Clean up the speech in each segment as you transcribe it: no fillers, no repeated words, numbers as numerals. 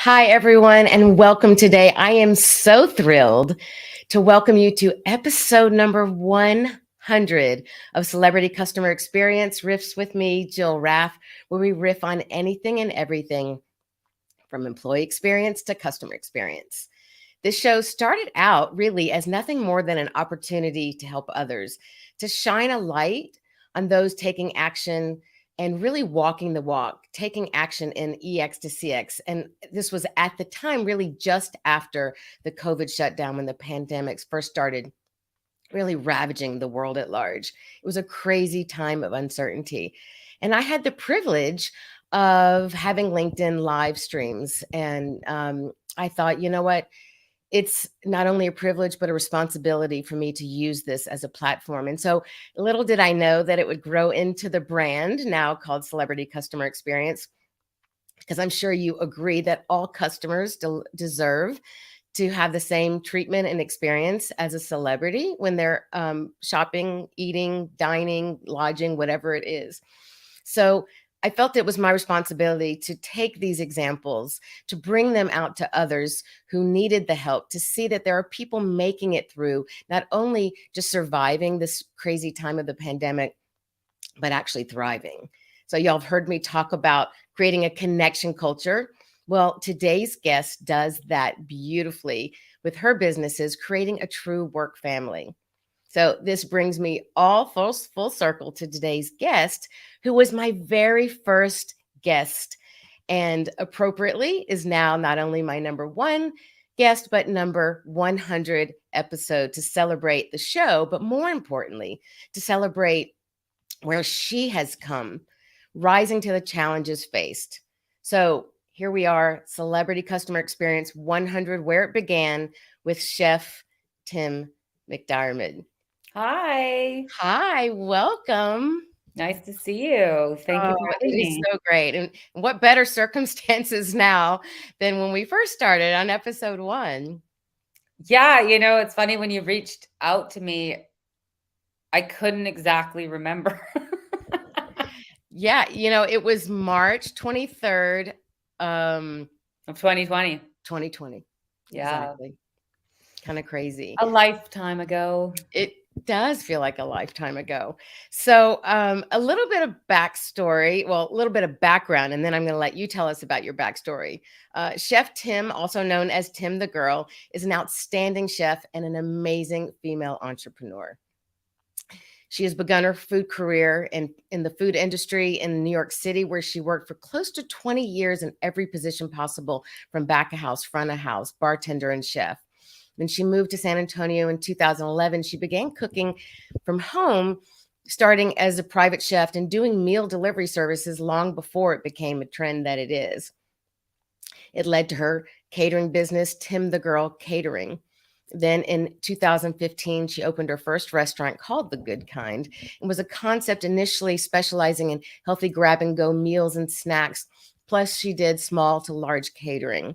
Hi, everyone, and welcome today. I am so thrilled to welcome you to episode number 100 of Celebrity Customer Experience Riffs with me, Jill Raff, where we riff on anything and everything from employee experience to customer experience. This show started out really as nothing more than an opportunity to help others, to shine a light on those taking action and really walking the walk, taking action in EX to CX. And this was at the time really just after the COVID shutdown when the pandemics first started really ravaging the world at large. It was a crazy time of uncertainty. And I had the privilege of having LinkedIn live streams. And I thought, you know what? It's not only a privilege, but a responsibility for me to use this as a platform. And so little did I know that it would grow into the brand now called Celebrity Customer Experience, because I'm sure you agree that all customers deserve to have the same treatment and experience as a celebrity when they're shopping, eating, dining, lodging, whatever it is. So I felt it was my responsibility to take these examples, to bring them out to others who needed the help, to see that there are people making it through, not only just surviving this crazy time of the pandemic, but actually thriving. So y'all have heard me talk about creating a connection culture. Well, today's guest does that beautifully with her businesses, creating a true work family. So this brings me all full circle to today's guest, who was my very first guest, and appropriately is now not only my number one guest, but number 100 episode to celebrate the show, but more importantly, to celebrate where she has come, rising to the challenges faced. So here we are, Celebrity Customer Experience 100, where it began with Chef Tim McDiarmid. Hi. Hi, welcome. Nice to see you. Thank you Oh, for it having is me. so great. And what better circumstances now than when we first started on episode one? Yeah, it's funny when you reached out to me, I couldn't exactly remember. Yeah, it was March 23rd, um, Of 2020. 2020. Yeah. Exactly. Kind of crazy. A lifetime ago. It does feel like a lifetime ago. So, a little bit of backstory, well, a little bit of background, and then I'm going to let you tell us about your backstory. Chef Tim, also known as Tim the Girl, is an outstanding chef and an amazing female entrepreneur. She has begun her food career in the food industry in New York City, where she worked for close to 20 years in every position possible, from back of house, front of house, bartender, and chef. When she moved to San Antonio in 2011, she began cooking from home, starting as a private chef and doing meal delivery services long before it became a trend that it is. It led to her catering business, Tim the Girl Catering. Then in 2015, she opened her first restaurant called The Good Kind, and was a concept initially specializing in healthy grab and go meals and snacks. Plus, she did small to large catering.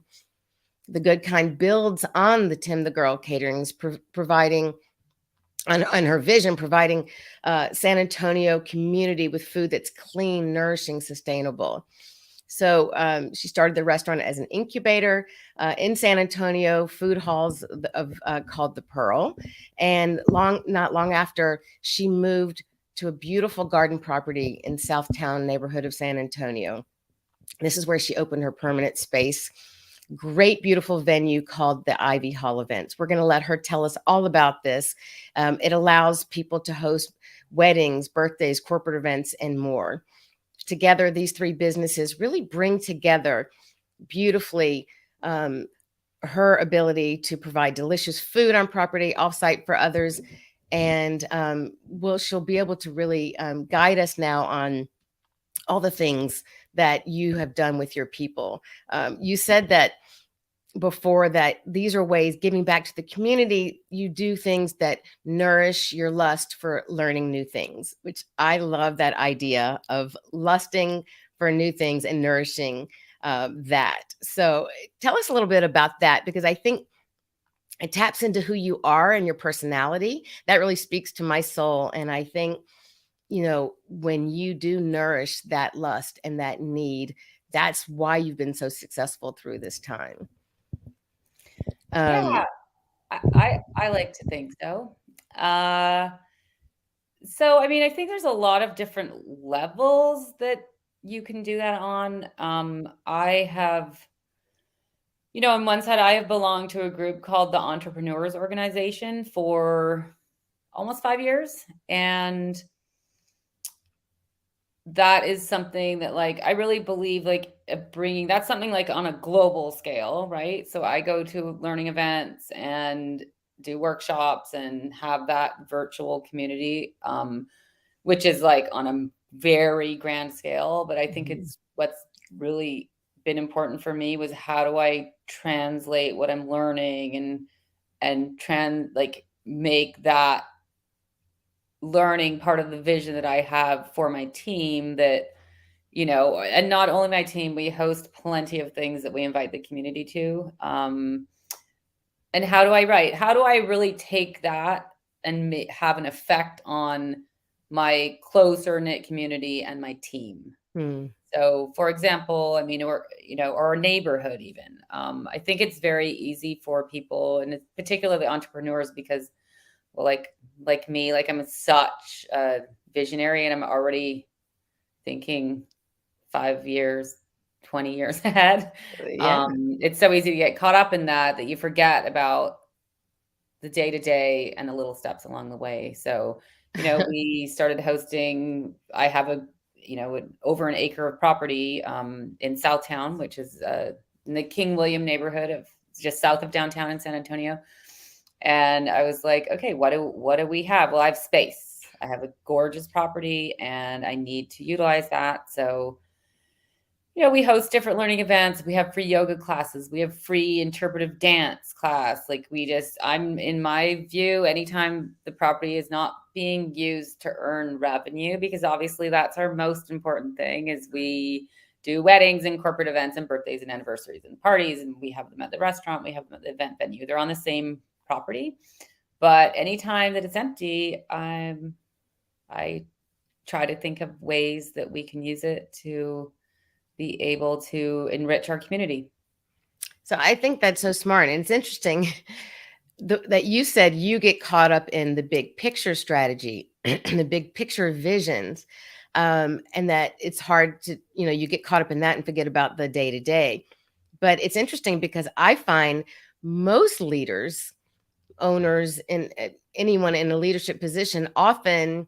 The Good Kind builds on the Tim the Girl caterings, providing on her vision, providing San Antonio community with food that's clean, nourishing, sustainable. So she started the restaurant as an incubator in San Antonio, food halls called the Pearl, and not long after, she moved to a beautiful garden property in Southtown neighborhood of San Antonio. This is where she opened her permanent space. Great, beautiful venue called the Ivy Hall Events. We're going to let her tell us all about this. It allows people to host weddings, birthdays, corporate events, and more. Together, these three businesses really bring together beautifully her ability to provide delicious food on property, offsite for others, and she'll be able to really guide us now on all the things that you have done with your people. You said that before, that these are ways, giving back to the community, you do things that nourish your lust for learning new things, which I love that idea of lusting for new things and nourishing that. So tell us a little bit about that, because I think it taps into who you are and your personality. That really speaks to my soul. And I think, when you do nourish that lust and that need, that's why you've been so successful through this time. Yeah, Um, I like to think so. Uh, so I mean, I think there's a lot of different levels that you can do that on. I have, on one side, I have belonged to a group called the Entrepreneurs Organization for almost 5 years, and that is something that, like, I really believe, like, bringing that's something, like, on a global scale, right? So I go to learning events and do workshops and have that virtual community, which is, like, on a very grand scale, but I think mhm, it's what's really been important for me was how do I translate what I'm learning and make that learning part of the vision that I have for my team and not only my team, we host plenty of things that we invite the community to. And how do I write? How do I really take that and have an effect on my closer knit community and my team? mm, So, for example, I mean, or a neighborhood even. I think it's very easy for people, and it's particularly entrepreneurs, because, well, like me, like I'm such a visionary, and I'm already thinking 5 years, 20 years ahead. yeah. It's so easy to get caught up in that you forget about the day to day and the little steps along the way. So, we started hosting I have over an acre of property, in Southtown, which is, in the King William neighborhood of just south of downtown in San Antonio. And I was like, "Okay, what do we have?" Well, I have space. I have a gorgeous property, and I need to utilize that. So, we host different learning events. We have free yoga classes. We have free interpretive dance class. Like, I'm in my view, anytime the property is not being used to earn revenue, because obviously that's our most important thing, is we do weddings and corporate events and birthdays and anniversaries and parties, and we have them at the restaurant, we have them at the event venue. They're on the same property. But anytime that it's empty, I try to think of ways that we can use it to be able to enrich our community. So I think that's so smart. And it's interesting that you said you get caught up in the big picture strategy, the big picture visions, and that it's hard to, you get caught up in that and forget about the day to day. But it's interesting because I find most leaders, owners, and anyone in a leadership position often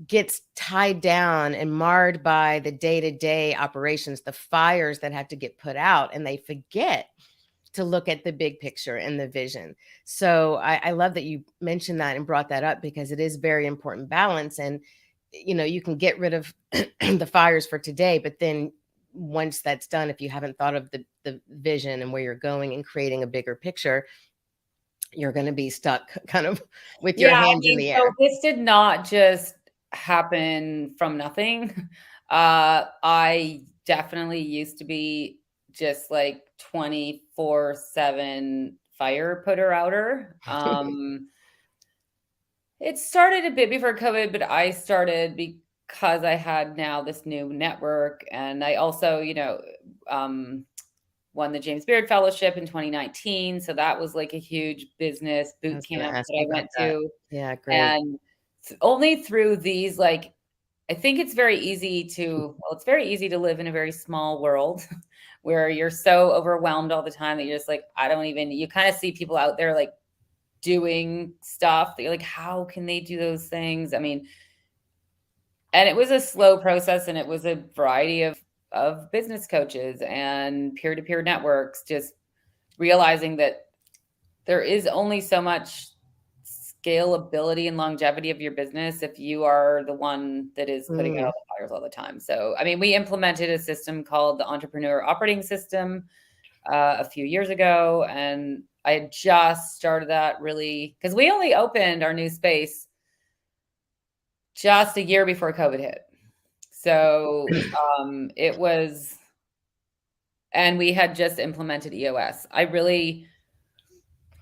gets tied down and marred by the day-to-day operations, the fires that have to get put out, and they forget to look at the big picture and the vision. So I love that you mentioned that and brought that up, because it is very important balance. And you can get rid of the fires for today, but then once that's done, if you haven't thought of the vision and where you're going and creating a bigger picture, you're going to be stuck kind of with your Yeah, I hands in mean, the so air. this did not just happen from nothing. I definitely used to be just like 24/7 fire putter outer. It started a bit before COVID, but I started because I had now this new network, and I also, um, won the James Beard Fellowship in 2019. So that was like a huge business I boot was going to camp ask that you I about went that. to. Yeah, great. And only through these, like, I think it's very easy to live in a very small world where you're so overwhelmed all the time that you're just like, you kind of see people out there like doing stuff that you're like, how can they do those things? I mean, and it was a slow process, and it was a variety of business coaches and peer-to-peer networks, just realizing that there is only so much scalability and longevity of your business if you are the one that is putting out all Mm. the fires all the time. So, I mean, we implemented a system called the Entrepreneur Operating System a few years ago, and I had just started that really because we only opened our new space just a year before COVID hit. So, it was and we had just implemented EOS. I really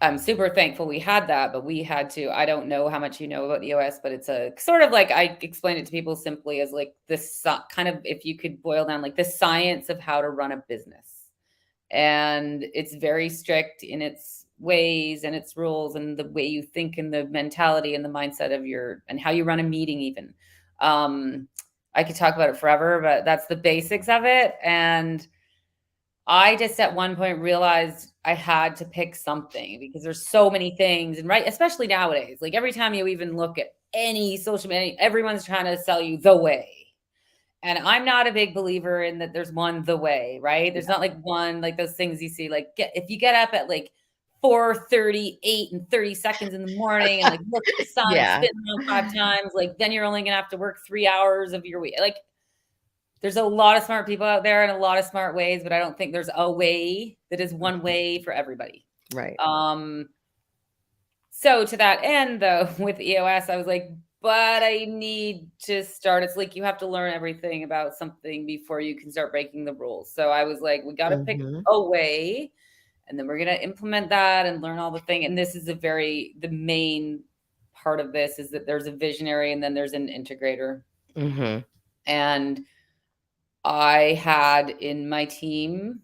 I'm super thankful we had that, but we had to, I don't know how much you know about the EOS, but it's a sort of like, I explain it to people simply as like this kind of, if you could boil down like the science of how to run a business. And it's very strict in its ways and its rules and the way you think and the mentality and the mindset of your, and how you run a meeting even. I could talk about it forever, but that's the basics of it. And I just at one point realized I had to pick something because there's so many things, and right, especially nowadays, like every time you even look at any social media, everyone's trying to sell you the way. And I'm not a big believer in that there's one the way, right? There's not like one, like those things you see, like if you get up at like 4:38 and 30 seconds in the morning and like look at the sun Yeah, spin around 5 times, like then you're only gonna have to work 3 hours of your week. Like there's a lot of smart people out there and a lot of smart ways, but I don't think there's a way that is one way for everybody. right. So to that end, though, with EOS, I was like, but I need to start. It's like you have to learn everything about something before you can start breaking the rules. So I was like, we got to pick Mhm. a way, and then we're going to implement that and learn all the thing. And this is the main part of this is that there's a visionary and then there's an integrator. Mhm. And I had in my team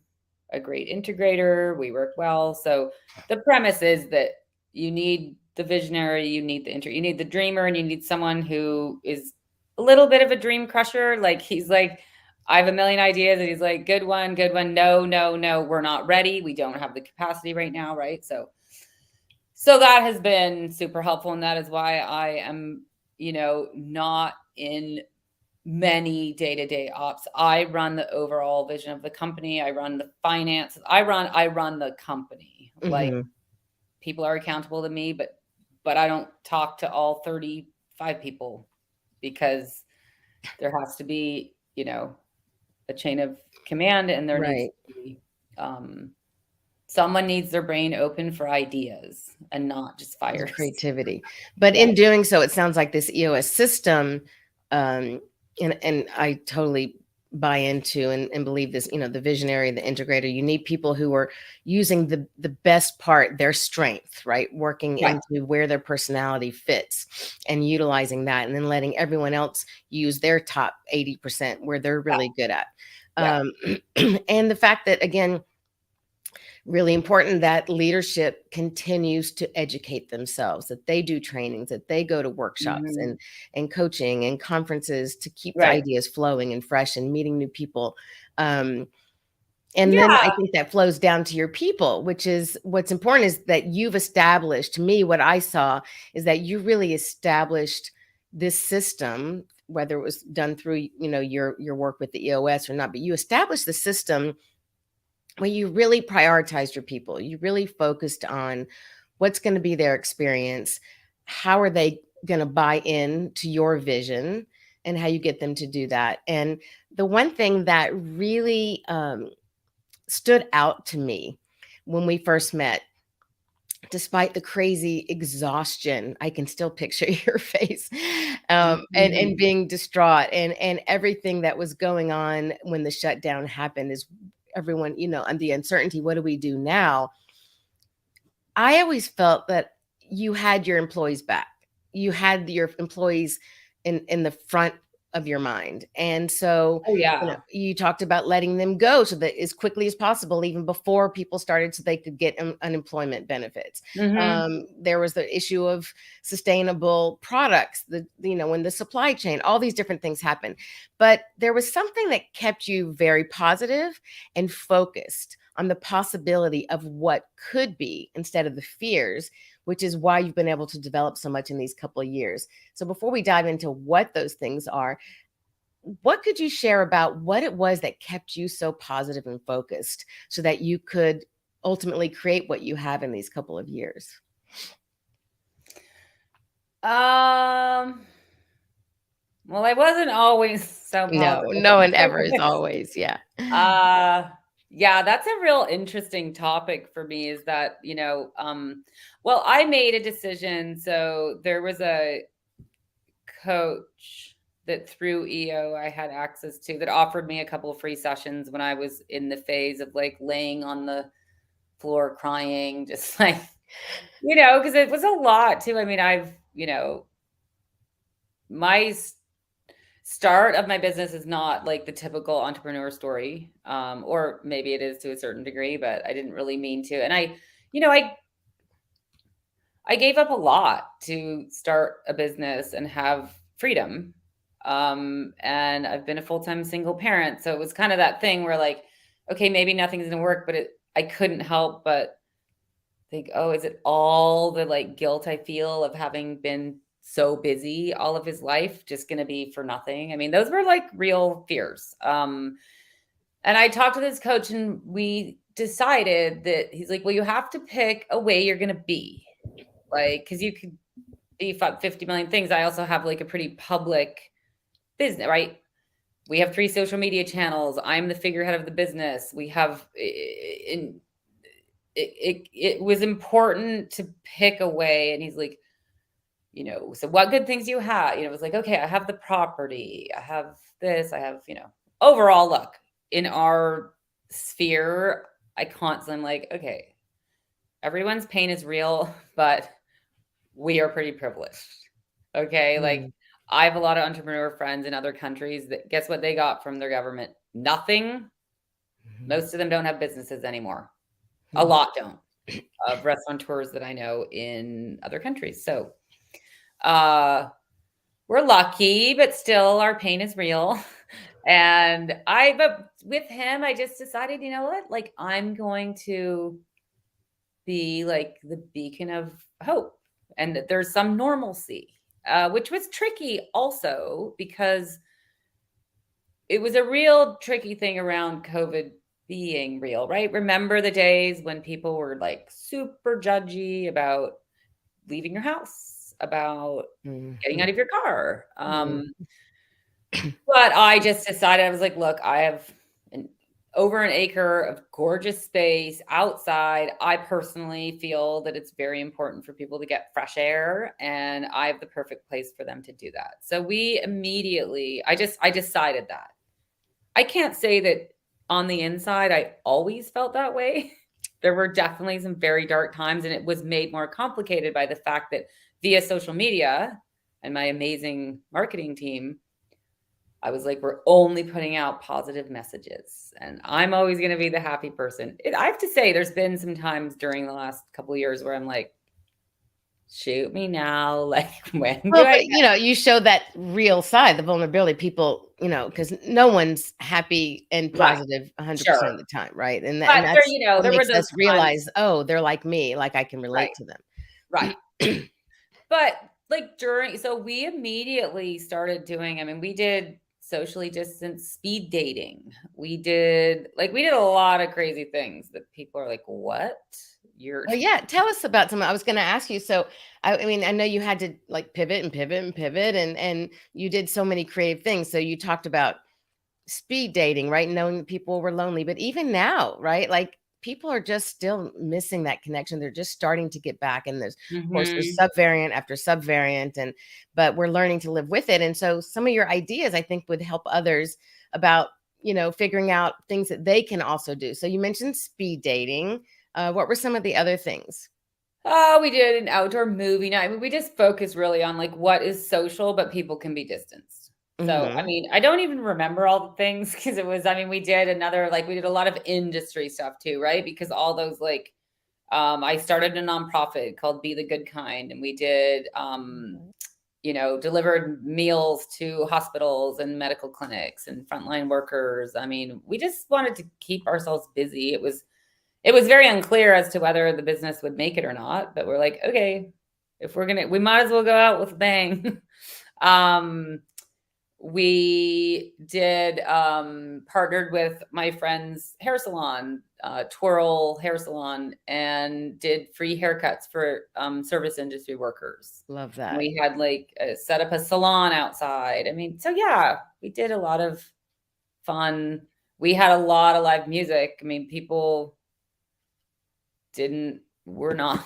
a great integrator. We work well. So the premise is that you need the visionary, you need you need the dreamer, and you need someone who is a little bit of a dream crusher. Like he's like, I have a million ideas, and he's like, good one, good one. No, no, no, we're not ready. We don't have the capacity right now, right? So that has been super helpful, and that is why I am, not in many day-to-day ops. I run the overall vision of the company. I run the finance. I run the company. Like Mhm. people are accountable to me, but I don't talk to all 35 people because there has to be, a chain of command, and there needs Right. to be someone needs their brain open for ideas and not just The fires. creativity. But Yeah. in doing so, it sounds like this EOS system, um, and I totally buy into and believe this, the visionary, the integrator, you need people who are using the best part, their strength, right? Working Right. into where their personality fits and utilizing that, and then letting everyone else use their top 80% where they're Yeah. really good at. Yeah. Um, and the fact that, again, really important that leadership continues to educate themselves, that they do trainings, that they go to workshops Mhm. and coaching and conferences to keep the Right. ideas flowing and fresh and meeting new people. um, and then I Yeah. think that flows down to your people, which is what's important, is that you've established, to me, what I saw is that you really established this system, whether it was done through, your work with the EOS or not, but you established the system where you really prioritized your people. You really focused on what's going to be their experience, how are they going to buy in to your vision, and how you get them to do that. And the one thing that really stood out to me when we first met, despite the crazy exhaustion, I can still picture your face, and Mhm. being distraught, and everything that was going on when the shutdown happened, is everyone, and the uncertainty. What do we do now? I always felt that you had your employees back. You had your employees in the front of your mind. And so, Oh, yeah. you talked about letting them go so that as quickly as possible, even before people started, so they could get unemployment benefits. Mhm. There was the issue of sustainable products, when the supply chain, all these different things happen. But there was something that kept you very positive and focused on the possibility of what could be instead of the fears, which is why you've been able to develop so much in these couple of years. So before we dive into what those things are, what could you share about what it was that kept you so positive and focused so that you could ultimately create what you have in these couple of years? Um, well, I wasn't always so No, positive. no one ever is always. Yeah. Uh, yeah, that's a real interesting topic for me is that, well, I made a decision. So there was a coach that through EO I had access to that offered me a couple of free sessions when I was in the phase of like laying on the floor crying, just like Because it was a lot too. I mean, my start of my business is not like the typical entrepreneur story. Or maybe it is to a certain degree, but I didn't really mean to. And you know, I gave up a lot to start a business and have freedom. And I've been a full-time single parent. So it was kind of that thing where like, okay, maybe nothing's gonna work, but I couldn't help but think, oh, is it all the like guilt I feel of having been so busy all of his life just gonna be for nothing? I mean, those were like real fears. And I talked to this coach and we decided that he's like, well, you have to pick a way you're gonna be. Like, because you could be 50 million things. I also have like a pretty public business, right? We have 3 social media channels. I'm the figurehead of the business. We have, it was important to pick a way. And he's like, so what good things do you have? It was like, okay, I have the property. I have this. I have, overall, look, in our sphere, I'm like, okay, everyone's pain is real, but we are pretty privileged. Okay. Like Mm. I have a lot of entrepreneur friends in other countries that guess what they got from their government? Nothing. Mhm. Most of them don't have businesses anymore. A Mhm. lot don't, of restaurateurs that I know in other countries. So uh we're lucky, but still our pain is real. But with him, I just decided, you know what? Like I'm going to be like the beacon of hope and that there's some normalcy, which was tricky also because it was a real tricky thing around COVID being real, right? Remember the days when people were like super judgy about leaving your house, about getting out Mhm. of your car. Mhm. But I just decided, I was like, look, I have over an acre of gorgeous space outside. I personally feel that it's very important for people to get fresh air, and I have the perfect place for them to do that. So I decided that. I can't say that on the inside I always felt that way. There were definitely some very dark times, and it was made more complicated by the fact that via social media and my amazing marketing team, I was like, we're only putting out positive messages. And I'm always going to be the happy person. I have to say, there's been some times during the last couple of years where I'm like, shoot me now. Like, when do Well, I but, get you show that real side, the vulnerability. People, because no one's happy and right? positive 100% Sure. of the time, right? And But there, that's what there were makes those us times. realize, "Oh, they're like me, like, I can Right. relate to them." Right. But like so we immediately started doing, I mean, we did socially distanced speed dating. We did a lot of crazy things that people are like, what? You're Well, yeah, tell us about some. I was gonna ask you, so, I mean, I know you had to, like, pivot and pivot and pivot, and you did so many creative things. So you talked about speed dating, right? Knowing that people were lonely. But even now, right? Like people are just still missing that connection. They're just starting to get back. And of course, there's Mhm. subvariant after subvariant, but we're learning to live with it. And so some of your ideas, I think, would help others about, figuring out things that they can also do. So you mentioned speed dating. What were some of the other things? Oh, we did an outdoor movie night. I mean, we just focused really on like what is social, but people can be distanced. So, I Hmm. mean, I don't even remember all the things because I mean, we did a lot of industry stuff too, right? Because all those like, I started a nonprofit called Be the Good Kind, and we did, delivered meals to hospitals and medical clinics and frontline workers. I mean, we just wanted to keep ourselves busy. It was very unclear as to whether the business would make it or not, but we're like, okay, if we might as well go out with a bang. um, we did partnered with my friend's hair salon, Twirl Hair Salon, and did free haircuts for service industry workers. Love that. We had like set up a salon outside. I mean, so yeah, we did a lot of fun. We had a lot of live music. I mean, people didn't we're not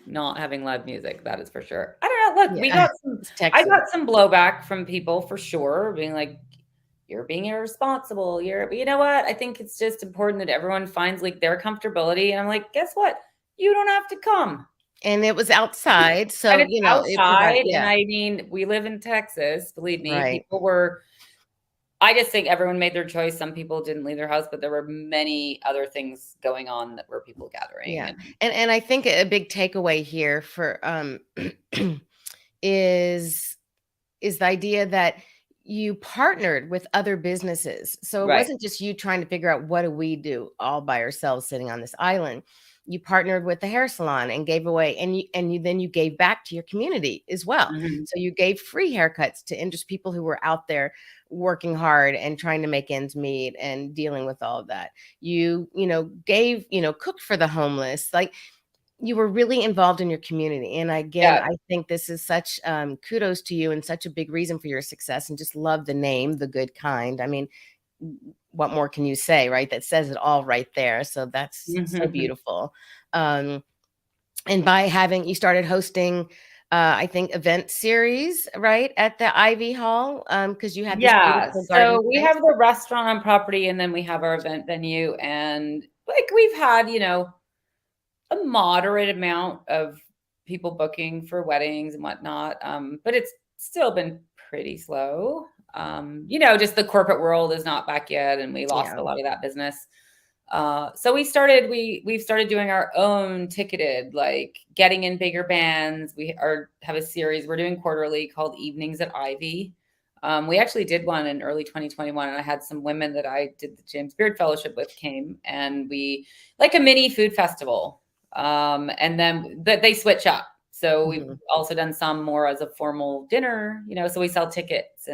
not having live music, that is for sure. I don't know, look, Yeah. It's I Texas. got some blowback from people for sure, being like, "You're being irresponsible, but you know what? I think it's just important that everyone finds, like, their comfortability," and I'm like, "Guess what? You don't have to come." And it was outside, And so, it's it provided, outside, and yeah, I mean, we live in Texas, believe me, right. people were I just think everyone made their choice. Some people didn't leave their house, but there were many other things going on that were people gathering Yeah, and and I think a big takeaway here for, is is the idea that you partnered with other businesses. So it right. wasn't just you trying to figure out what do we do all by ourselves sitting on this island. You partnered with the hair salon and gave away, and you then you gave back to your community as well. Mhm. So you gave free haircuts to just people who were out there working hard and trying to make ends meet and dealing with all of that. Gave, cooked for the homeless. Like, you were really involved in your community, and again, Yeah. I think this is such, kudos to you and such a big reason for your success, and just love the name, The Good Kind. I mean, what more can you say, right? That says it all right there, so that's so Mhm. beautiful. Um, and by having you started hosting, I think, event series, right, at the Ivy Hall, because you had this Yeah, beautiful garden so we space? have the restaurant on property, and then we have our event venue, and, like, we've had, a moderate amount of people booking for weddings and whatnot, but it's still been pretty slow. Just the corporate world is not back yet, and we lost Yeah. a lot of that business. So we've started doing our own ticketed, like getting in bigger bands. We are have a series we're doing quarterly called Evenings at Ivy. We actually did one in early 2021, and I had some women that I did the James Beard Fellowship with came, and we like a mini food festival. And then but they switch up. So we've Mhm. also done some more as a formal dinner, so we sell tickets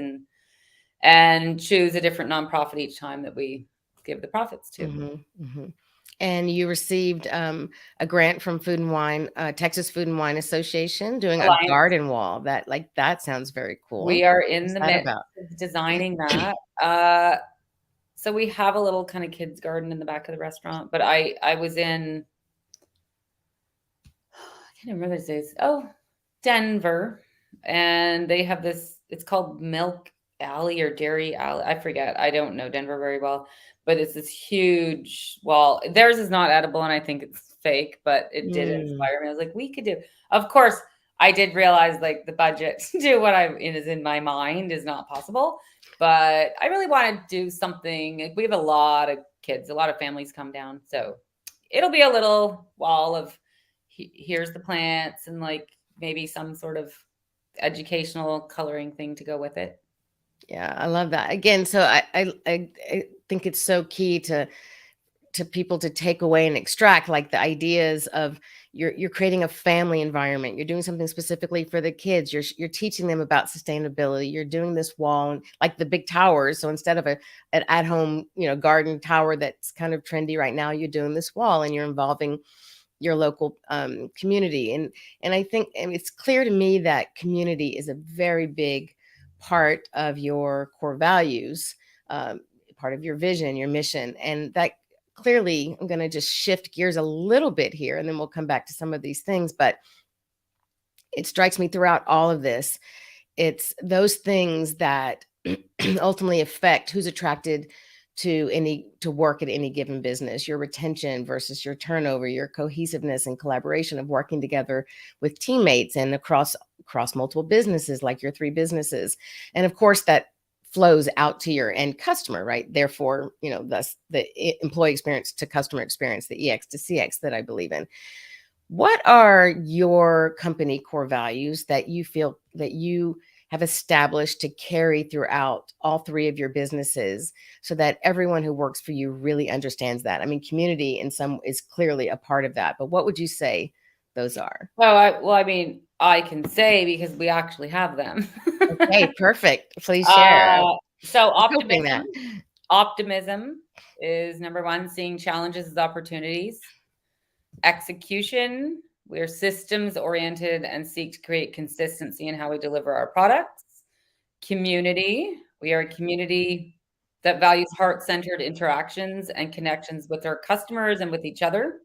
and choose a different nonprofit each time that we give the profits to. Mhm, mhm. And you received, a grant from Food and Wine, Texas Food and Wine Association, doing a Alliance. garden wall. That sounds very cool. We are in What's the that midst about? of designing that. So we have a little kind of kids garden in the back of the restaurant, but I was in I can't remember these days. Oh, Denver, and they have this. It's called Milk Alley or Dairy Alley. I forget. I don't know Denver very well, but it's this huge wall. Theirs is not edible, and I think it's fake, but it did Mm, inspire me. I was like, we could do. Of course, I did realize like the budget to do what is in my mind is not possible, but I really want to do something. Like, we have a lot of kids, a lot of families come down, so it'll be a little wall of here's the plants and like maybe some sort of educational coloring thing to go with it. yeah, I love that. Again, so I think it's so key to people to take away and extract, like, the ideas of you're creating a family environment. You're doing something specifically for the kids. You're teaching them about sustainability. You're doing this wall, and like the big towers. So instead of an at home, garden tower that's kind of trendy right now, you're doing this wall, and you're involving your local, community. And I think, and it's clear to me that community is a very big part of your core values, part of your vision, your mission, and that clearly, I'm going to just shift gears a little bit here, and then we'll come back to some of these things. But it strikes me throughout all of this, it's those things that ultimately affect who's attracted to work at any given business, your retention versus your turnover, your cohesiveness and collaboration of working together with teammates and across multiple businesses, like your three businesses. And of course, that flows out to your end customer, right? Therefore, thus the employee experience to customer experience, the EX to CX that I believe in. What are your company core values that you feel that you have established to carry throughout all three of your businesses, so that everyone who works for you really understands that? I mean, community in some is clearly a part of that, but what would you say those are? I mean, I can say because we actually have them. Okay, perfect. Please share. I uh, so was hoping that. optimism is number one, seeing challenges as opportunities. Execution, we're systems oriented and seek to create consistency in how we deliver our products. Community, we are a community that values heart centered interactions and connections with our customers and with each other.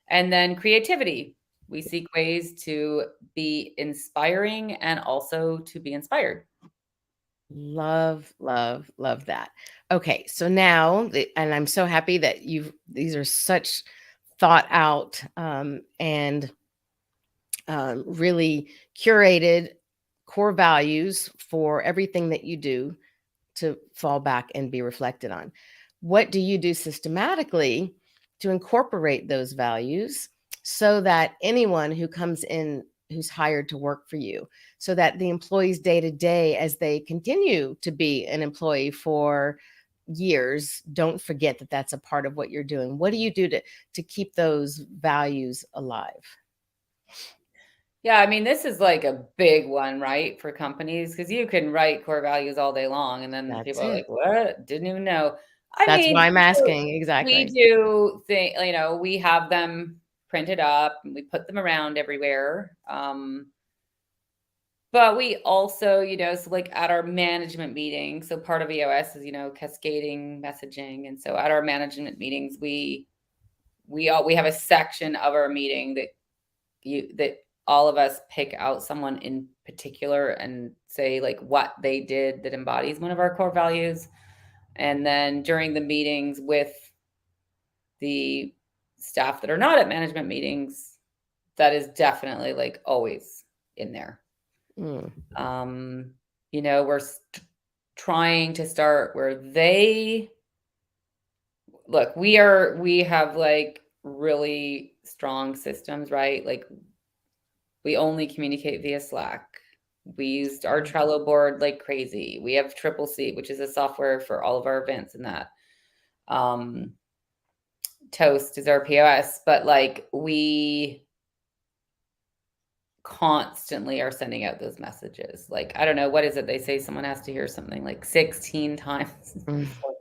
And then creativity, we seek ways to be inspiring and also to be inspired. Love, love, love that. Okay, so now, and I'm so happy that these are such thought out, and really curated core values for everything that you do to fall back and be reflected on. What do you do systematically to incorporate those values so that anyone who comes in who's hired to work for you, so that the employees day to day, as they continue to be an employee for years, don't forget that that's a part of what you're doing? What do you do to keep those values alive? Yeah, I mean, this is like a big one, right, for companies because you can write core values all day long, and then That's people are like, it. "What? Didn't even know." I That's mean, why I'm so asking. we Exactly. do think, we have them printed up and we put them around everywhere. But we also, so like at our management meetings, so part of EOS is, cascading messaging. And so at our management meetings, we have a section of our meeting that all of us pick out someone in particular and say like what they did that embodies one of our core values. And then during the meetings with the staff that are not at management meetings, that is definitely like always in there. Mm. Um, we're trying to start where they look, we have like really strong systems, right? Like we only communicate via Slack. We used our Trello board like crazy. We have Triple C, which is a software for all of our events and that. Um, Toast is our POS, but like we constantly are sending out those messages. Like, I don't know, what is it? They say someone has to hear something like 16 times Mm. before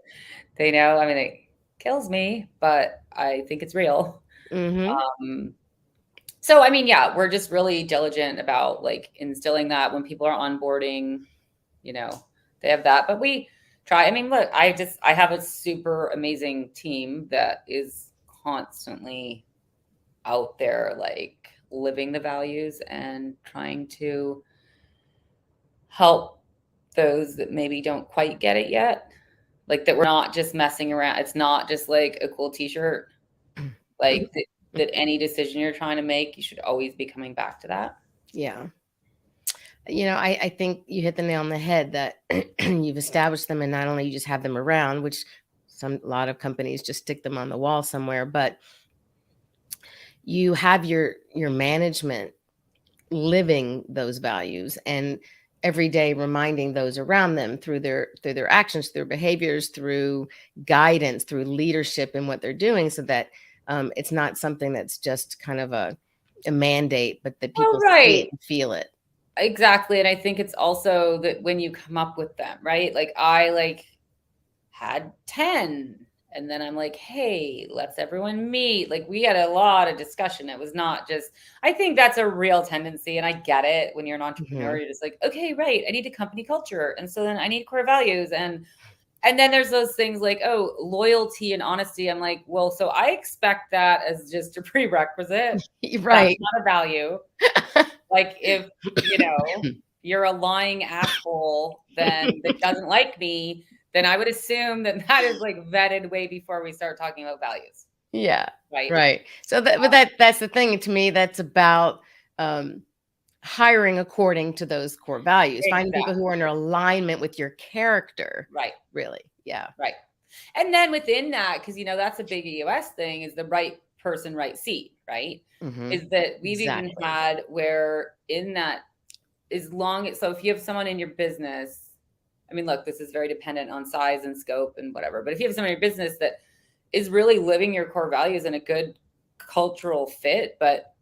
they know. I mean, it kills me, but I think it's real. Mhm. Um, so, I mean, yeah, we're just really diligent about like instilling that when people are onboarding, you know, they have that. But we try. I mean, look, I have a super amazing team that is constantly out there, like living the values and trying to help those that maybe don't quite get it yet. Like that we're not just messing around. It's not just like a cool t-shirt. Like that any decision you're trying to make, you should always be coming back to that. Yeah. I think you hit the nail on the head that you've established them, and not only you just have them around, which a lot of companies just stick them on the wall somewhere, but you have your management living those values and every day reminding those around them through their actions, through behaviors, through guidance, through leadership in what they're doing, so that it's not something that's just kind of a mandate, but that Well, people see it right. and feel it. Exactly. And I think it's also that when you come up with them, right? Like I like had 10 and then I'm like, hey, let's everyone meet. Like we had a lot of discussion. It was not just, I think that's a real tendency. And I get it when you're an entrepreneur, Mhm. you're just like, okay, right. I need a company culture. And so then I need core values. And then there's those things like, oh, loyalty and honesty. I'm like, well, so I expect that as just a prerequisite. That's Right. not a value. Like if, you're a lying asshole then that doesn't like me, then I would assume that that is like vetted way before we start talking about values, Yeah, right? right. So that's the thing to me, that's about um, hiring according to those core values, finding people who are in Exactly. alignment with your character, Right. really. Yeah. Right. And then within that, because that's a big EOS thing, is the right person, right seat, right? Mhm. Is that we've even Exactly. had where in that, so if you have someone in your business, I mean, look, this is very dependent on size and scope and whatever, but if you have someone in your business that is really living your core values and a good cultural fit, but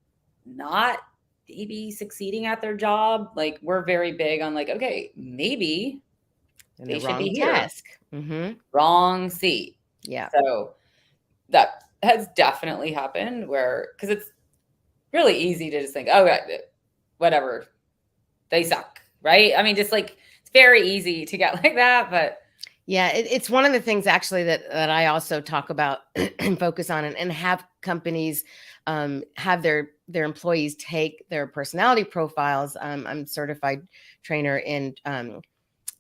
not maybe succeeding at their job, like we're very big on like, okay, maybe In they the should be wrong here. task. Mhm. Wrong seat. Yeah. So that has definitely happened where, because it's really easy to just think, oh, yeah, whatever, they suck, right? I mean, just like it's very easy to get like that, but Yeah, it's one of the things actually that I also talk about and focus on, and have companies have their employees take their personality profiles. I'm certified trainer in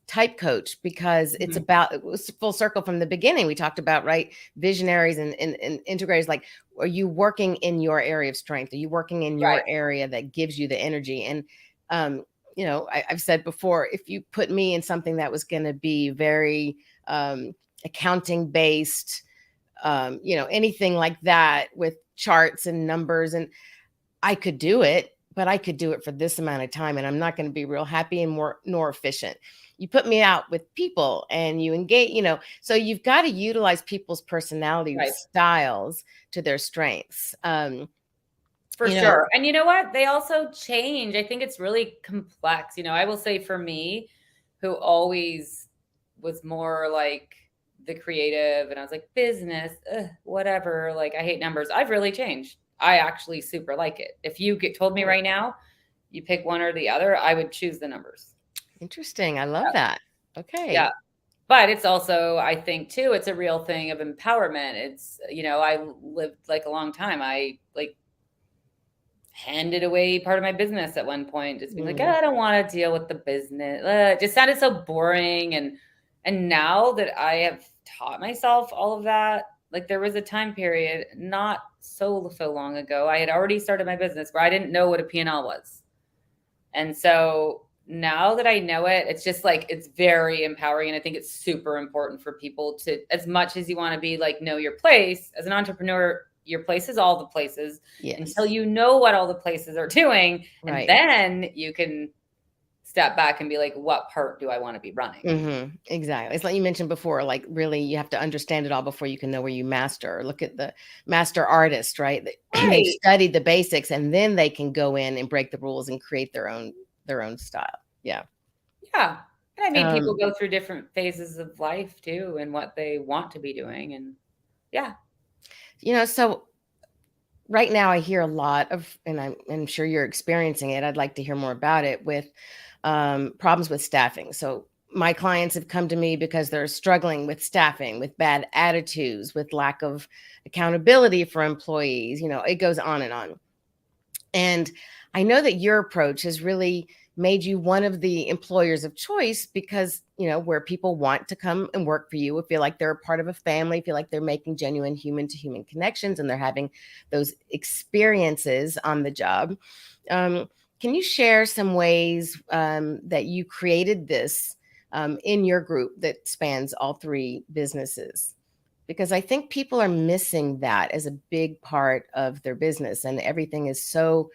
type coach because it's Mhm. about, it was full circle from the beginning. We talked about, right, visionaries and integrators. Like, are you working in your area of strength? Are you working in Right. your area that gives you the energy? And, I've said before, if you put me in something that was going to be very accounting based, anything like that with charts and numbers, and I could do it, but I could do it for this amount of time and I'm not going to be real happy and more nor efficient. You put me out with people and you engage, so you've got to utilize people's personality Right. styles to their strengths. For You know, sure. And you know what? They also change. I think it's really complex. I will say for me, who always was more like the creative and I was like, business, ugh, whatever. Like, I hate numbers. I've really changed. I actually super like it. If you told me cool. right now, you pick one or the other, I would choose the numbers. Interesting. I love that. Yeah. Okay. But it's also, I think too, it's a real thing of empowerment. It's, I lived like a long time. I like handed away part of my business at one point, just being like, "Oh, Mm, I don't want to deal with the business. It just sounded so boring." And now that I have taught myself all of that, like there was a time period not so long ago, I had already started my business where I didn't know what a P&L was. And so now that I know it, it's just like it's very empowering. And I think it's super important for people to, as much as you want to be like, know your place as an entrepreneur, your place is all the places until yes. you know what all the places are doing. And Right. then you can step back and be like, what part do I want to be running? Exactly. It's like you mentioned before, like really you have to understand it all before you can know where you master. Look at the master artist, right? They've Right. studied the basics and then they can go in and break the rules and create their own style. Yeah. Yeah. And I mean, people Um, go through different phases of life too and what they want to be doing. And yeah. so right now I hear a lot of, and I'm sure you're experiencing it. I'd like to hear more about it with problems with staffing. So my clients have come to me because they're struggling with staffing, with bad attitudes, with lack of accountability for employees. It goes on and on. And I know that your approach has really made you one of the employers of choice because, where people want to come and work for you, feel like they're a part of a family, feel like they're making genuine human to human connections and they're having those experiences on the job. Um, can you share some ways that you created this in your group that spans all three businesses? Because I think people are missing that as a big part of their business, and everything is so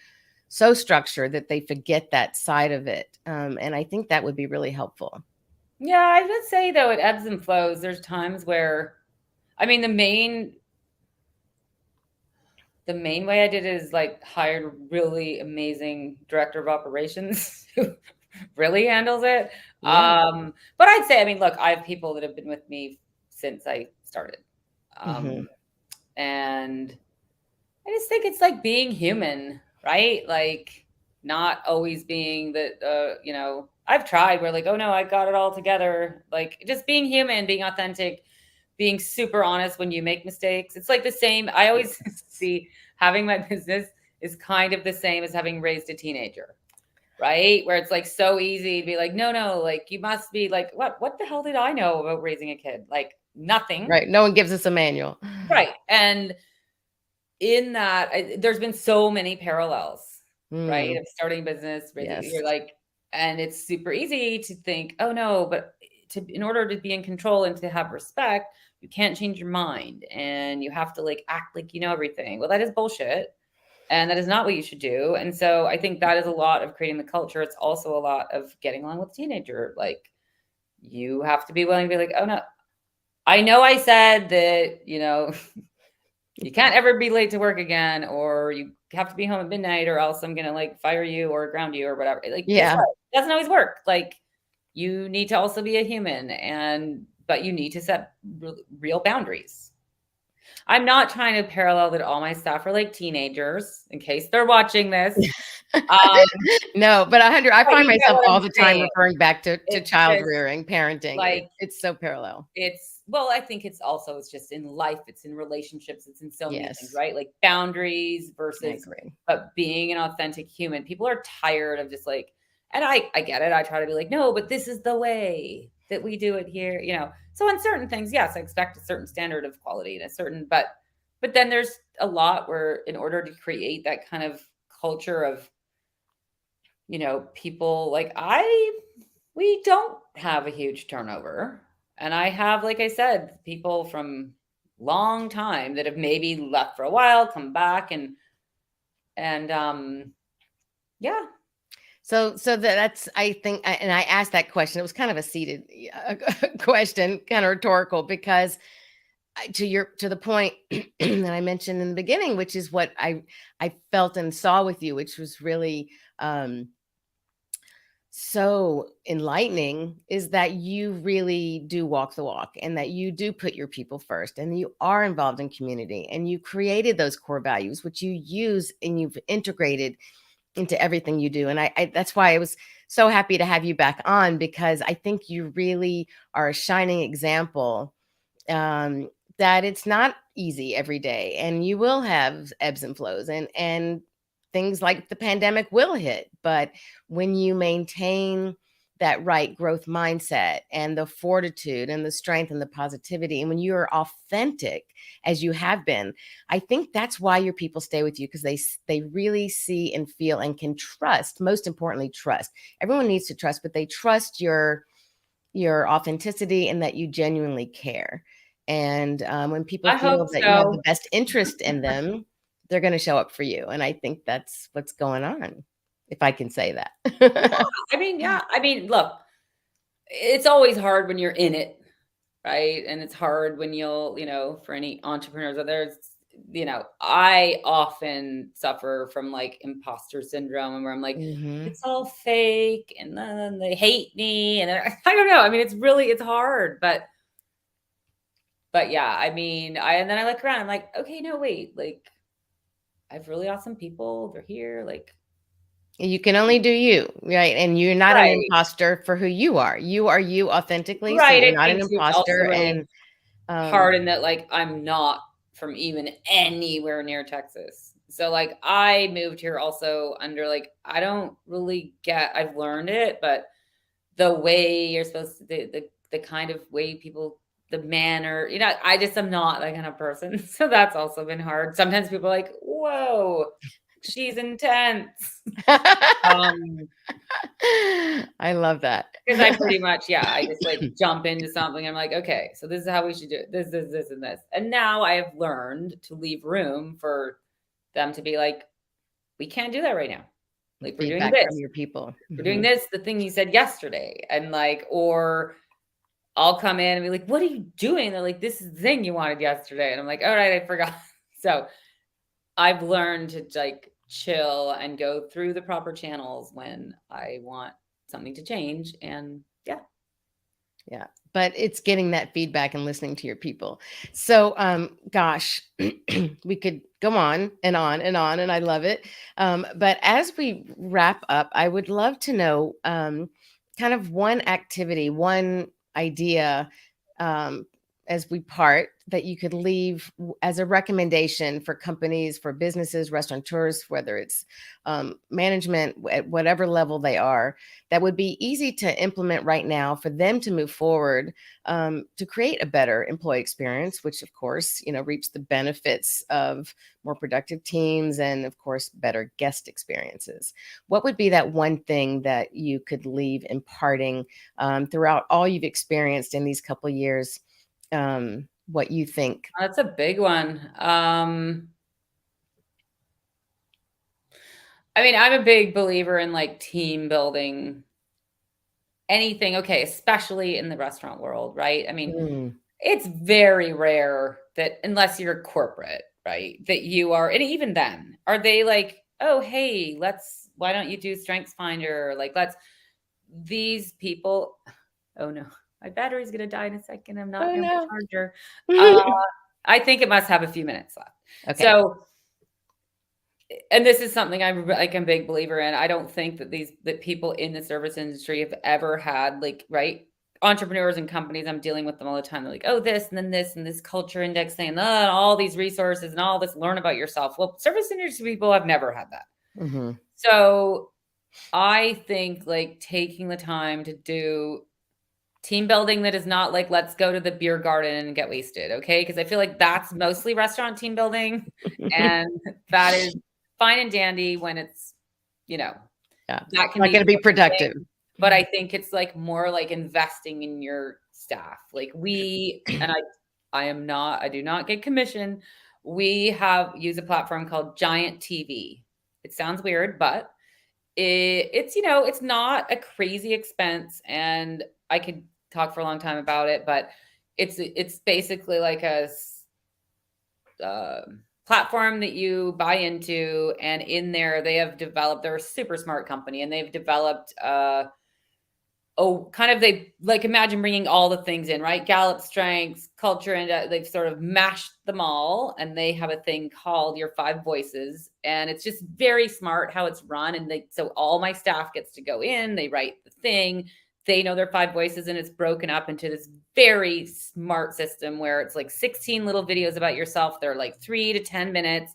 structured that they forget that side of it. And I think that would be really helpful. Yeah, I would say though it ebbs and flows. There's times where I mean the main way I did it is like hired a really amazing director of operations who really handles it. Yeah. But I'd say, I mean, look, I have people that have been with me since I started. Hmm. Um, and I just think it's like being human, right? Like not always being that, I've tried where like, oh no, I got it all together. Like just being human, being authentic, being super honest when you make mistakes. It's like the same. I always Yes. see having my business is kind of the same as having raised a teenager, right? Where it's like so easy to be like, no, no, like you must be like, what the hell did I know about raising a kid? Like nothing. Right. No one gives us a manual. Right. And in that, there's been so many parallels, right? Mm, Of starting business, raising, yes. you're like, and it's super easy to think, oh no, but in order to be in control and to have respect, you can't change your mind and you have to like act like you know everything. Well, that is bullshit. And that is not what you should do. And so I think that is a lot of creating the culture. It's also a lot of getting along with a teenager. Like you have to be willing to be like, oh no, I know I said that, you can't ever be late to work again, or you have to be home at midnight, or else I'm gonna like fire you or ground you or whatever. Like, guess Yeah. what? It doesn't always work. Like, you need to also be a human, but you need to set real boundaries. I'm not trying to parallel that all my staff are like teenagers, in case they're watching this. Um, No, but I but find you get myself what all I'm the time saying. referring back to It's child just rearing, parenting. like It's so parallel. I think it's just in life, it's in relationships, it's in so many things, Yes. right? Like boundaries I versus agree. but being an authentic human. People are tired of just like And I get it. I try to be like, no, but this is the way that we do it here, you know. So on certain things, yes, I expect a certain standard of quality and a certain, but then there's a lot where in order to create that kind of culture of, you know, people like we don't have a huge turnover. And I have, like I said, people from long time that have maybe left for a while, come back and yeah. So that's, I think, and I asked that question. It was kind of a seated question, kind of rhetorical, because to the point that I mentioned in the beginning, which is what I felt and saw with you, which was really so enlightening, is that you really do walk the walk, and that you do put your people first, and you are involved in community, and you created those core values, which you use and you've integrated into everything you do. And I that's why I was so happy to have you back on, because I think you really are a shining example, um, that it's not easy every day, and you will have ebbs and flows, and things like the pandemic will hit. But when you maintain that right growth mindset and the fortitude and the strength and the positivity, and when you're authentic as you have been, I think that's why your people stay with you, because they really see and feel and can trust. Most importantly, trust. Everyone needs to trust, but they trust your authenticity and that you genuinely care. And when people I hope feel that you have the so. best interest in them, they're going to show up for you. And I think that's what's going on, if I can say Yeah, that. yeah. I mean, look, it's always hard when you're in it, right? And it's hard when you'll, you know, for any entrepreneurs out there, you know, I often suffer from like imposter syndrome where I'm like, Hmm. it's all fake and then they hate me. And I don't know. I mean, it's hard, but yeah, I mean, and then I look around, I'm like, okay, no, wait, like I have really awesome people. They're here. Like, You can only do you, right? And you're not an right. imposter for who you are. You are you authentically. So Right. you're I not an think too, it's also imposter. really And um, hard in that, like, I'm not from even anywhere near Texas. So, like, I moved here also under, like, I don't really get I've learned it, but the way you're supposed to the kind of way people the manner, you know, I just am not that kind of person. So that's also been hard. Sometimes people are like, "Whoa, she's intense." Um, I love that. because I pretty much, yeah, I just like jump into something. I'm like, okay, so this is how we should do it. This, and this. And now I have learned to leave room for them to be like, we can't do that right now. Like we're doing Feedback from this. your people. We're doing Mhm. this, the thing you said yesterday. And like, or I'll come in and be like, what are you doing? They're like, this is the thing you wanted yesterday. And I'm like, all right, I forgot. So I've learned to like chill and go through the proper channels when I want something to change. And yeah. Yeah. But it's getting that feedback and listening to your people. So, gosh, we could go on and on and on, and I love it. But as we wrap up, I would love to know, kind of one activity, one idea, um, as we part, that you could leave as a recommendation for companies, for businesses, restaurateurs, whether it's management at whatever level they are, that would be easy to implement right now for them to move forward, to create a better employee experience, which of course, reaps the benefits of more productive teams and of course better guest experiences. What would be that one thing that you could leave imparting, throughout all you've experienced in these couple of years? What you think? That's a big one. I mean, I'm a big believer in like team building anything. Okay, especially in the restaurant world, right? I mean, Mm, it's very rare that unless you're corporate, right, that you are, and even then, are they like, oh, hey, why don't you do Strengths Finder? Like, these people, oh no, my battery's gonna die in a second. I'm not oh near my no. charger. Uh, I think it must have a few minutes left. Okay. So, and this is something I'm like a big believer in. I don't think that people in the service industry have ever had like right entrepreneurs and companies. I'm dealing with them all the time. They're like, oh, this and this culture index thing, and all these resources and all this learn about yourself. Well, service industry people have never had that. Hmm. So I think like taking the time to do team building that is not like, let's go to the beer garden and get wasted, okay? Because I feel like that's mostly restaurant team building, and that is fine and dandy when it's, you know, Yeah, that can not be going to be productive. fulfilling, but I think it's, like, more like investing in your staff. Like, I do not get commission. We use a platform called Giant TV. It sounds weird, but it's, it's not a crazy expense, and I could talk for a long time about it, but it's basically like uh, platform that you buy into, and in there they're a super smart company, and they've developed kind of they like imagine bringing all the things in, right? Gallup strengths, culture, and they've sort of mashed them all, and they have a thing called your five voices, and it's just very smart how it's run. And so all my staff gets to go in, they write the thing, they know their five voices, and it's broken up into this very smart system where it's like 16 little videos about yourself. They're like 3 to 10 minutes.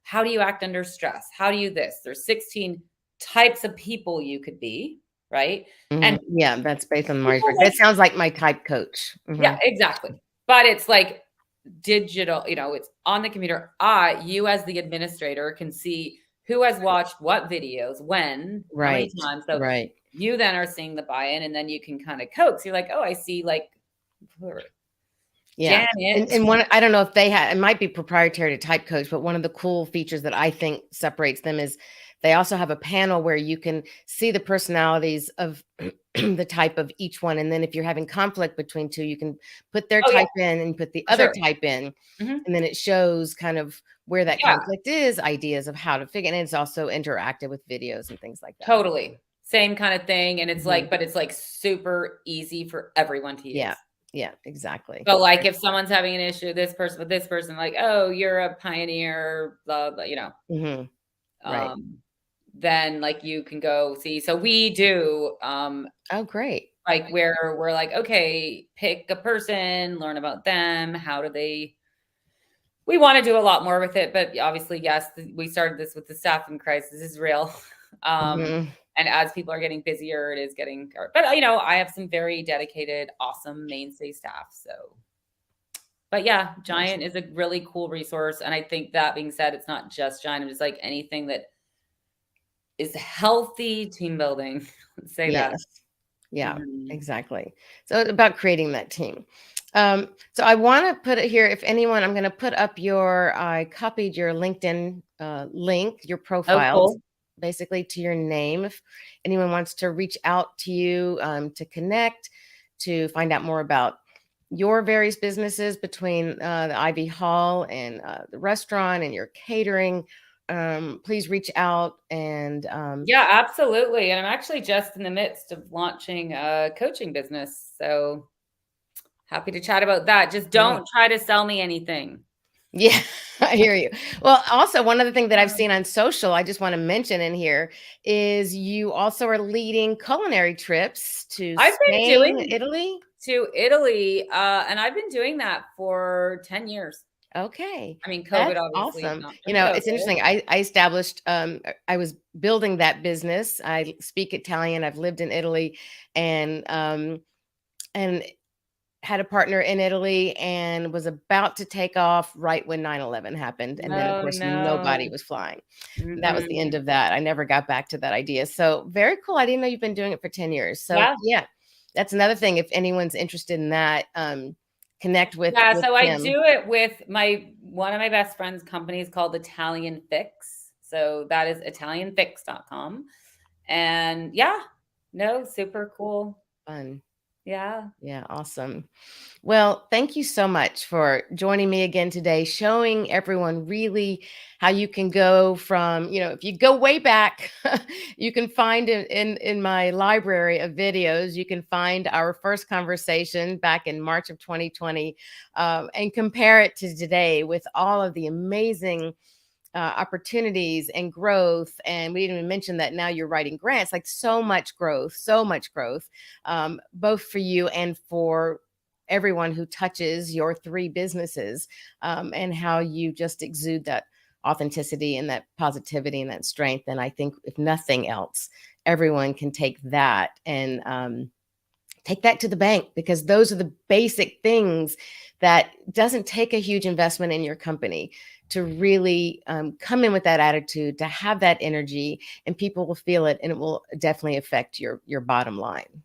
How do you act under stress? How do you this? There's 16 types of people you could be, right? And Yeah, that's based on people Myers-Briggs. like That sounds like my type coach. yeah, exactly. But it's like digital, it's on the computer. You as the administrator can see who has watched what videos, when, how many Right, times. So right. you then are seeing the buy-in, and then you can kind of coax. You're like, oh, I see like Yeah. And Janet. and one, I don't know if they had, it might be proprietary to Type Coach, but one of the cool features that I think separates them is they also have a panel where you can see the personalities of the type of each one. And then if you're having conflict between two, you can put their Oh yeah, type in and put the for other sure. type in. Mhm. And then it shows kind of where that Yeah, conflict is, ideas of how to figure. And it's also interactive with videos and things like that. totally. Same kind of thing. And it's Mhm. like, but it's like super easy for everyone to Yeah. use. Yeah, exactly. So, like, Very if someone's having an issue, this person with this person, like, "Oh, you're a pioneer," blah, blah, cool. Right. um, then, like, you can go see. So we do, Oh, great. like, where we're like, "Okay, pick a person, learn about them, how do they." We wanna do a lot more with it, but obviously, yes, we started this with the staffing crisis is real. Um, Mhm. and as people are getting busier, it is getting hard. But, I have some very dedicated, awesome mainstay staff, so but yeah, Giant is a really cool resource, and I think that being said, it's not just Giant, it's like anything that is healthy team building. Let's say that. Yes. Yeah, Mhm. exactly. So it's about creating that team. So I want to put it here. If anyone, I'm going to put up I copied your LinkedIn link, your Oh, profiles, cool. basically to your name. If anyone wants to reach out to you to connect, to find out more about your various businesses between the Ivy Hall and the restaurant and your catering, please reach out and Yeah, absolutely, and I'm actually just in the midst of launching a coaching business, so happy to chat about that. Just great. don't try to sell me anything. Yeah, I hear you. Well, also one other thing that I've seen on social, I just want to mention in here is you also are leading culinary trips to I've been Spain, doing Italy. to Italy, and I've been doing that for 10 years. Okay. I mean, COVID That's obviously awesome. knocked You us know, out, it's interesting. I established I was building that business. I speak Italian. I've lived in Italy and had a partner in Italy and was about to take off right when 9/11 happened. And then, of Oh, course, nobody no. was flying. That was the end Mhm. of that. I never got back to that idea. So very cool. I didn't know you've been doing it for 10 years. So Yeah. yeah, that's another thing. If anyone's interested in that, connect Yeah, with so I him. do it with one of my best friends' companies called Italian Fix. So that is italianfix.com. And yeah, no, super cool. Fun. Yeah. Yeah, awesome. Well, thank you so much for joining me again today, showing everyone really how you can go from, if you go way back, you can find in my library of videos, you can find our first conversation back in March of 2020 and compare it to today with all of the amazing opportunities and growth. And we didn't even mention that now you're writing grants, like so much growth, both for you and for everyone who touches your three businesses, and how you just exude that authenticity and that positivity and that strength. And I think, if nothing else, everyone can take that and take that to the bank, because those are the basic things that doesn't take a huge investment in your company to really come in with that attitude, to have that energy, and people will feel it, and it will definitely affect your bottom line.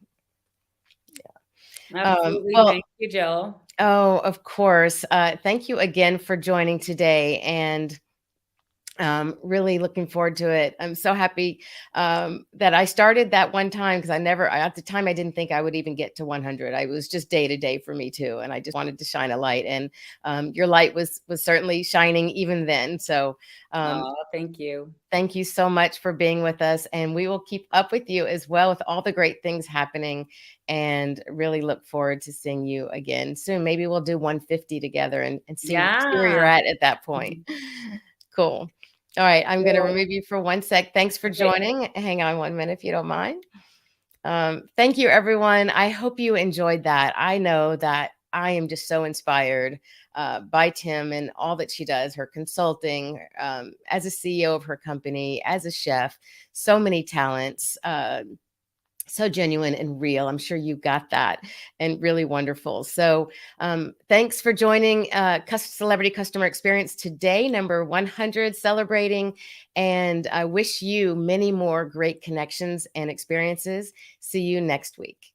Absolutely. Well, Thank you, Jill. oh, of course. Thank you again for joining today, and really looking forward to it. I'm so happy that I started that one time, because at the time, I didn't think I would even get to 100. I was just day to day for me too, and I just wanted to shine a light. And your light was certainly shining even then. So Oh, thank you. thank you so much for being with us, and we will keep up with you as well with all the great things happening. And really look forward to seeing you again soon. Maybe we'll do 150 together and see where you're Yeah. at that point. Cool. All right, I'm going to Cool. remove you for 1 sec. Thanks for Okay. joining. Hang on 1 minute if you don't mind. Thank you, everyone. I hope you enjoyed that. I know that I am just so inspired by Tim and all that she does, her consulting, as a CEO of her company, as a chef, so many talents. So genuine and real. I'm sure you got that, and really wonderful. So thanks for joining Celebrity Customer Experience today, number 100, celebrating. And I wish you many more great connections and experiences. See you next week.